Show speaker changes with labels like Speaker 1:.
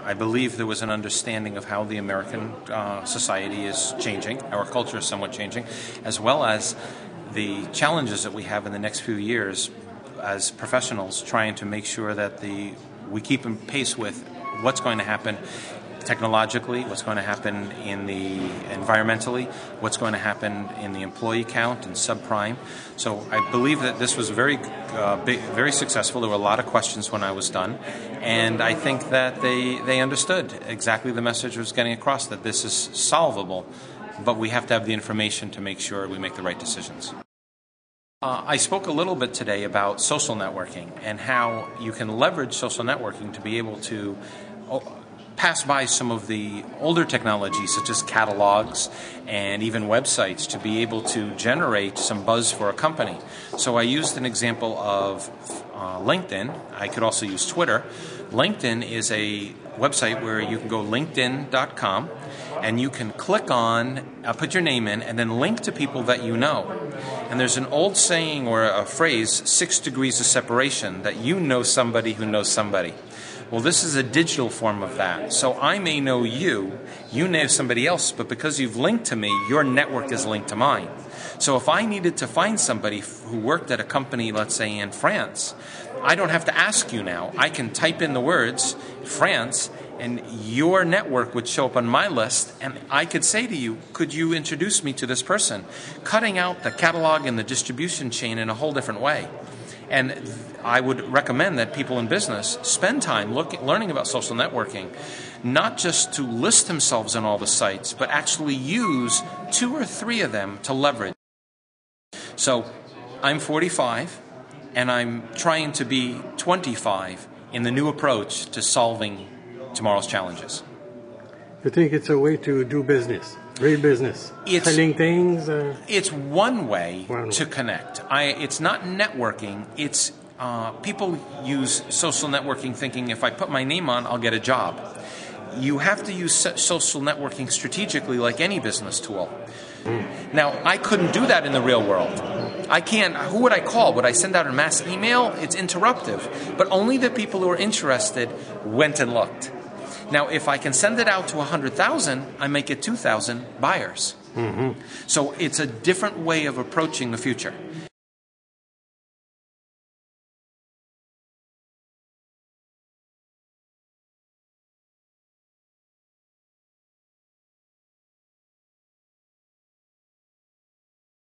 Speaker 1: I believe there was an understanding of how the American society is changing, our culture is somewhat changing, as well as the challenges that we have in the next few years as professionals, trying to make sure that we keep in pace with what's going to happen technologically, what's going to happen in the environmentally, what's going to happen in the employee count and subprime. So I believe that this was very very successful. There were a lot of questions when I was done, and I think that they understood exactly the message was getting across, that this is solvable, but we have to have the information to make sure we make the right decisions. I spoke a little bit today about social networking and how you can leverage social networking to be able to pass by some of the older technologies such as catalogs and even websites to be able to generate some buzz for a company. So I used an example of LinkedIn. I could also use Twitter. LinkedIn is a website where you can go linkedin.com and you can click on, put your name in, and then link to people that you know. And there's an old saying or a phrase, 6 degrees of separation, that you know somebody who knows somebody. Well, this is a digital form of that. So I may know you, you know somebody else, but because you've linked to me, your network is linked to mine. So if I needed to find somebody who worked at a company, let's say in France, I don't have to ask you now. I can type in the words France, and your network would show up on my list, and I could say to you, could you introduce me to this person? Cutting out the catalog and the distribution chain in a whole different way. And I would recommend that people in business spend time learning about social networking, not just to list themselves on all the sites, but actually use 2 or 3 of them to leverage. So I'm 45, and I'm trying to be 25 in the new approach to solving tomorrow's challenges.
Speaker 2: You think it's a way to do business? Real business, selling things.
Speaker 1: It's one way to connect. It's not networking. It's people use social networking thinking if I put my name on, I'll get a job. You have to use social networking strategically, like any business tool. Now, I couldn't do that in the real world. I can't. Who would I call? Would I send out a mass email? It's interruptive. But only the people who are interested went and looked. Now, if I can send it out to 100,000, I make it 2,000 buyers. Mm-hmm. So it's a different way of approaching the future.